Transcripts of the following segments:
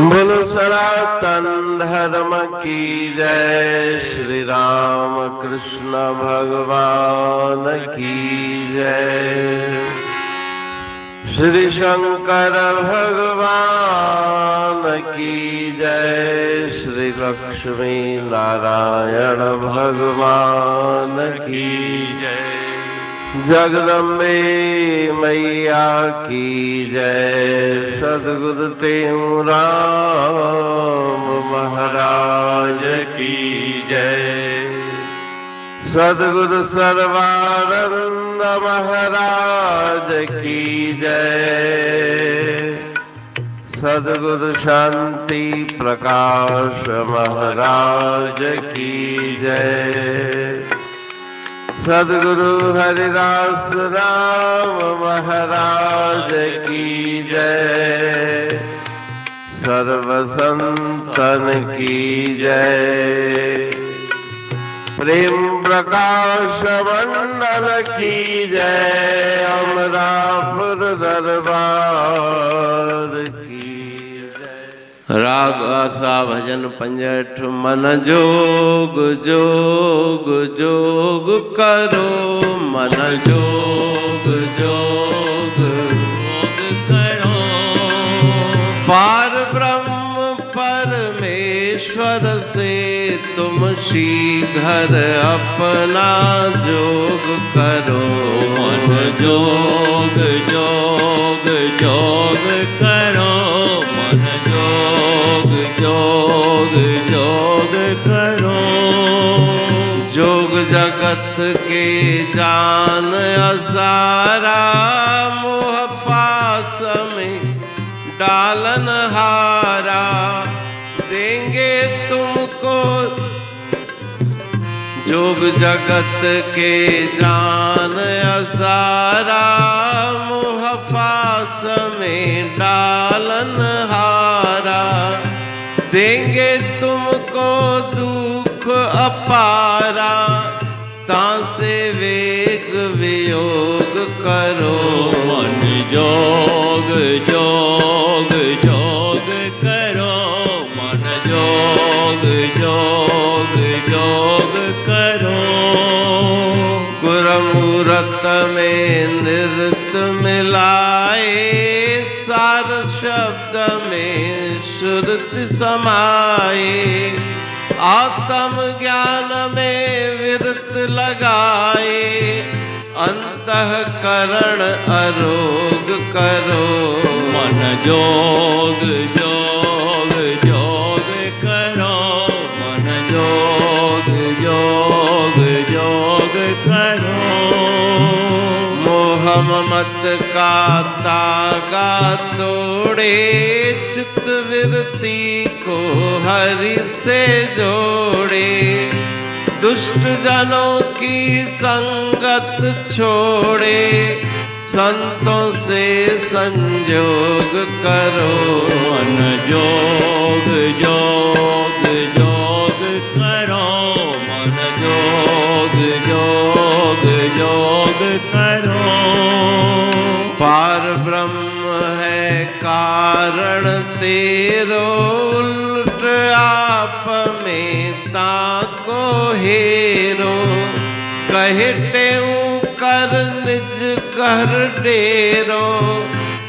बोलो सनातन धर्म की जय। श्री राम कृष्ण भगवान की जय। श्री शंकर भगवान की जय। श्री लक्ष्मी नारायण भगवान की जय। जगदम्बे मैया की जय। सद्गुरु राम महाराज की जय। सद्गुरु सर्वानंद महाराज की जय। सद्गुरु शांति प्रकाश महाराज की जय। सद्गुरु हरिदास राम महाराज की जय। सर्व संतन की जय। प्रेम प्रकाश मंडल की जय। अमरापुर दरबार की जय। राग आसा भजन पंजठ मन जोग जोग जोग करो। मन जोग जोग जोग करो। पार ब्रह्म परमेश्वर से तुम शीघ्र अपना जोग करो। मन जोग जोग जोग करो। मन जोग जोग जोग करो। जोग जगत के जान असारा। मोह फास में डालन हारा। देंगे तुमको जोग जगत के जान असारा। मोह फास में डालन हारा। देंगे तुमको दुख अपारा। तासे वेग वियोग करो। मन जोग जोग जोग करो। मन जोग जोग जोग करो। गुरमुहूर्त में नृत्य मिलाए। सार शब्द में श्रुति समाए। आत्म ज्ञान में विरत लगाए। अंतःकरण अरोग करो। मन जोग जोग जोग करो। मन जोग जोग जोग करो। मोह ममत का तागा तोड़े। चित्त वृत्ति को हरि से जोड़े। दुष्ट जनों की संगत छोड़े। संतों से संयोग करो। मन जोग जोग जोग करो। मन जोग जोग जोग करो। पार ब्रह्म है कारण तेरो। उल्ट आप में ताको हेरो। कहते कर निज कर डेरो।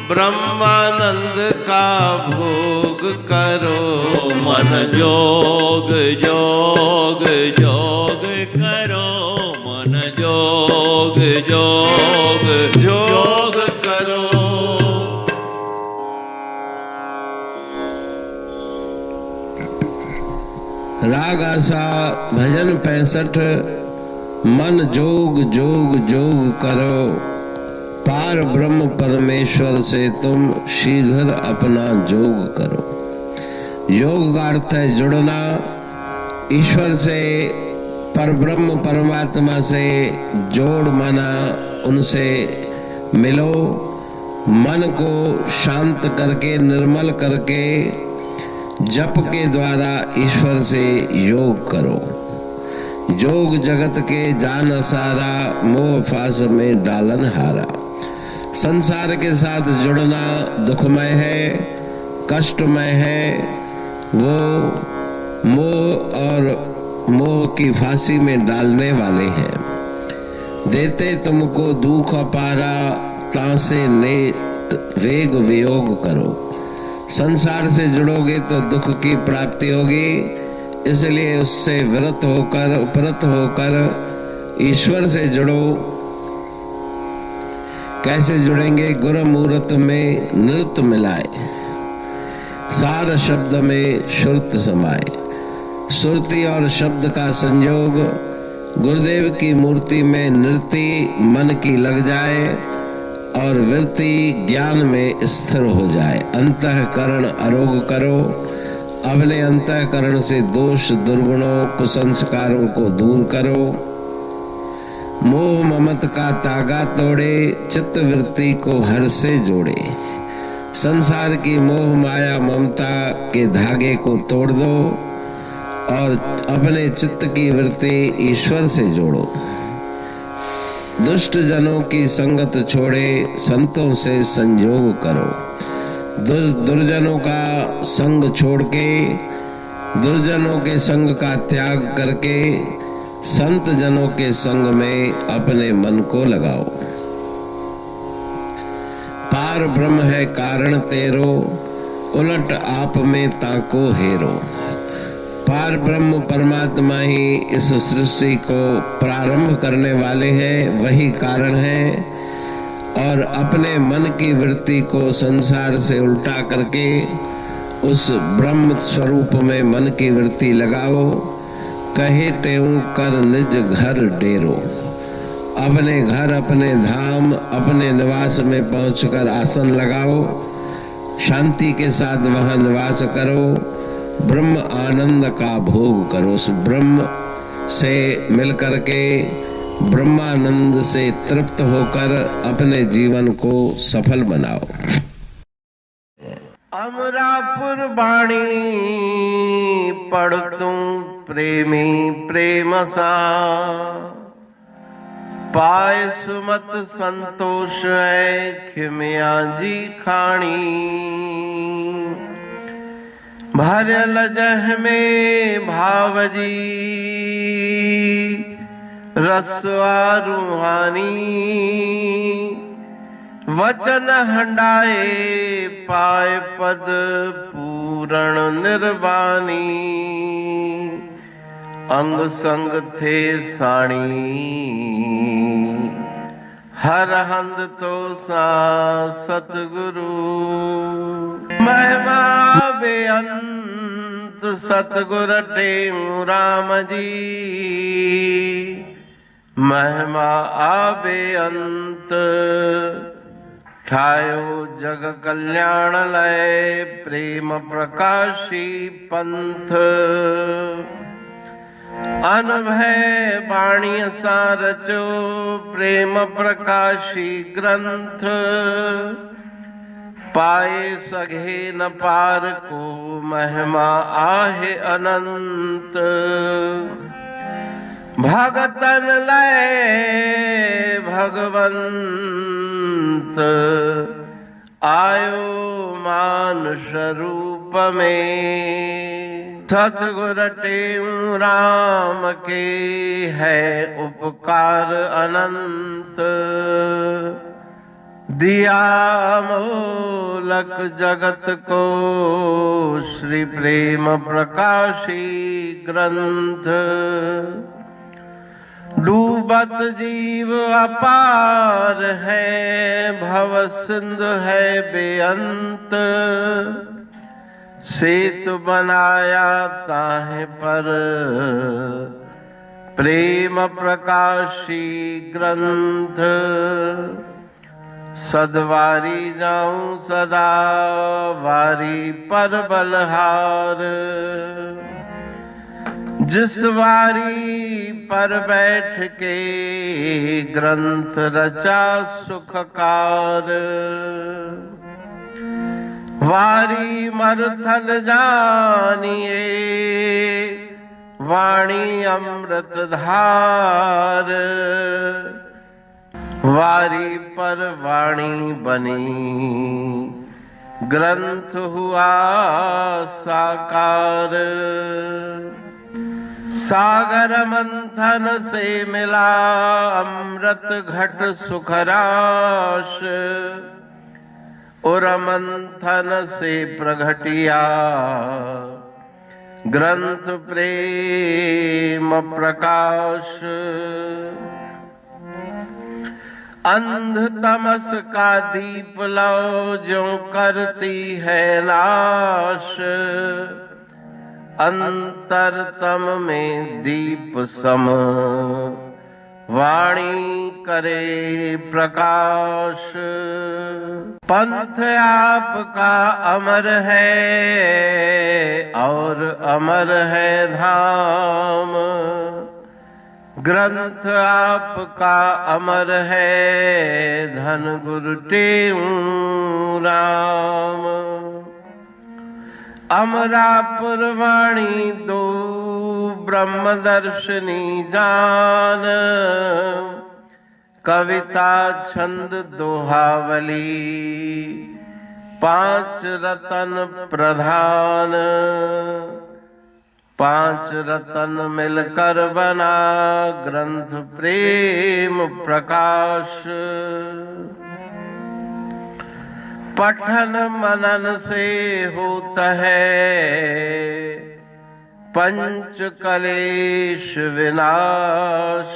ब्रह्मानंद का भोग करो। मन जोग जोग जोग करो। मन जोग जोग जोग करो। राग आसा भजन 65। मन जोग जोग जोग करो। पार ब्रह्म परमेश्वर से तुम शीघ्र अपना जोग करो। योग का अर्थ है जुड़ना ईश्वर से। पर ब्रह्म परमात्मा से जोड़ माना उनसे मिलो। मन को शांत करके निर्मल करके जप के द्वारा ईश्वर से योग करो। जोग जगत के जान असारा। मोह फास में डालन हारा। संसार के साथ जुड़ना दुखमय है। कष्टमय है, वो मोह और मोह की फांसी में डालने वाले हैं। देते तुमको दुख अपारा, तासे नेत वेग वियोग करो। संसार से जुड़ोगे तो दुख की प्राप्ति होगी, इसलिए उससे विरत होकर उपरत होकर ईश्वर से जुड़ो। कैसे जुड़ेंगे? गुरु मुहूर्त में नृत्य मिलाए, सार शब्द में श्रुत समाए। सुरती और शब्द का संयोग, गुरुदेव की मूर्ति में नृत्य मन की लग जाए और वृत्ति ज्ञान में स्थिर हो जाए। अंतःकरण अरोग करो, अपने अंतःकरण से दोष दुर्गुणों कुसंस्कारों को दूर करो। मोह ममत का तागा तोड़े, चित्त वृत्ति को हर से जोड़े। संसार की मोह माया ममता के धागे को तोड़ दो और अपने चित्त की वृत्ति ईश्वर से जोड़ो। दुष्ट जनों की संगत छोड़े, संतों से संयोग करो। दुर्जनों का संग छोड़ के, दुर्जनों के संग का त्याग करके संत जनों के संग में अपने मन को लगाओ। पार ब्रह्म है कारण तेरो, उलट आप में ताको हेरो। पार ब्रह्म परमात्मा ही इस सृष्टि को प्रारंभ करने वाले हैं, वही कारण है। और अपने मन की वृत्ति को संसार से उल्टा करके उस ब्रह्म स्वरूप में मन की वृत्ति लगाओ। कहे तेऊ कर निज घर डेरो। अपने घर, अपने धाम, अपने निवास में पहुंचकर आसन लगाओ। शांति के साथ वहां निवास करो। ब्रह्म आनंद का भोग करो। उस ब्रह्म से मिलकर के ब्रह्मानंद से तृप्त होकर अपने जीवन को सफल बनाओ। अमरापुर बाणी पढ़तूं प्रेमी प्रेम सा, पाए सुमत संतोष है खिमिया जी खाणी। भरल जह में भावजी रसवा रूहानी। वचन हंडाए पाए पद पूरण निर्वाणी। अंग संग थे साणी हर हंद तो सा सतगुरु। महिमा बेअंत सतगुर टेऊ राम जी। महिमा आबे अंत ठायो जग कल्याण लय। प्रेम प्रकाशी पंथ अनभय बाणी सारचो। प्रेम प्रकाशी ग्रंथ पाए सघे न पार को। महिमा आहे अनंत भगतन लय भगवंत। आयो मानुष रूप में। सतगुर टेऊ राम के है उपकार अनंत। दिया मोलक जगत को श्री प्रेम प्रकाशी ग्रंथ। डूबत जीव अपार है भव सिंध है बेअंत। सेतु बनाया ताहे पर प्रेम प्रकाशी ग्रंथ। सदवारी जाऊं सदा वारी पर बलहार। जिस वारी पर बैठ के ग्रंथ रचा सुखकार। वारी मरथल जानिए वाणी अमृत धार। वारी पर वाणी बनी ग्रंथ हुआ साकार। सागर मंथन से मिला अमृत घट सुखराश। और मंथन से प्रगटिया ग्रंथ प्रेम प्रकाश। अंध तमस का दीप लो जो करती है नाश। अंतरतम में दीप सम वाणी करे प्रकाश। पंथ आपका अमर है और अमर है धाम। ग्रंथ आपका अमर है धन गुरु टेऊ राम। अमरापुर वाणी दो ब्रह्मदर्शनी जान। कविता छंद दोहावली 5 रतन प्रधान। 5 रतन मिलकर बना ग्रंथ प्रेम प्रकाश। पठन मनन से होता है पंच कलेश विनाश।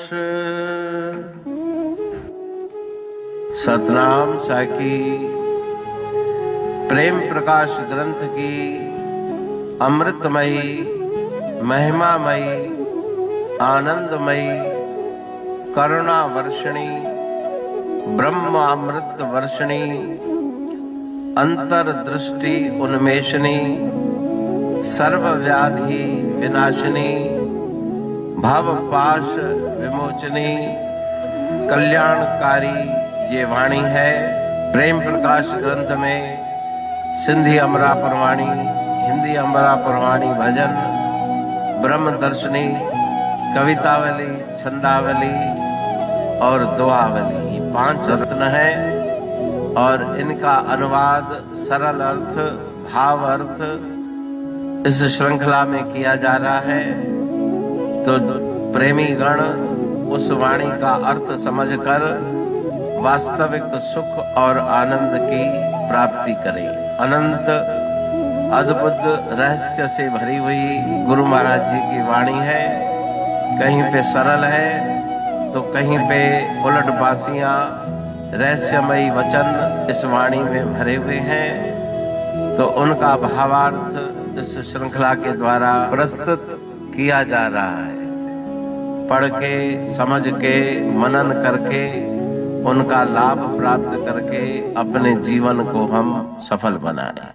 सतनाम साखी प्रेम प्रकाश ग्रंथ की अमृतमयी महिमामयी आनंदमयी करुणा वर्षिणी ब्रह्म अमृत वर्षिणी अंतर्दृष्टि उन्मेषणी सर्व व्याधि विनाशिनी भव पाश विमोचनी कल्याणकारी ये वाणी है। प्रेम प्रकाश ग्रंथ में सिंधी अमरा परवाणी, हिंदी अमरा परवाणी भजन, ब्रह्म दर्शनी, कवितावली, छंदावली और दुआवली ये 5 रत्न हैं और इनका अनुवाद सरल अर्थ भाव अर्थ इस श्रृंखला में किया जा रहा है। तो प्रेमी गण उस वाणी का अर्थ समझकर वास्तविक सुख और आनंद की प्राप्ति करें। अनंत अद्भुत रहस्य से भरी हुई गुरु महाराज जी की वाणी है। कहीं पे सरल है तो कहीं पे उलट बासियां रहस्यमयी वचन इस वाणी में भरे हुए हैं। तो उनका भावार्थ इस श्रृंखला के द्वारा प्रस्तुत किया जा रहा है। पढ़ के समझ के मनन करके उनका लाभ प्राप्त करके अपने जीवन को हम सफल बनाएं।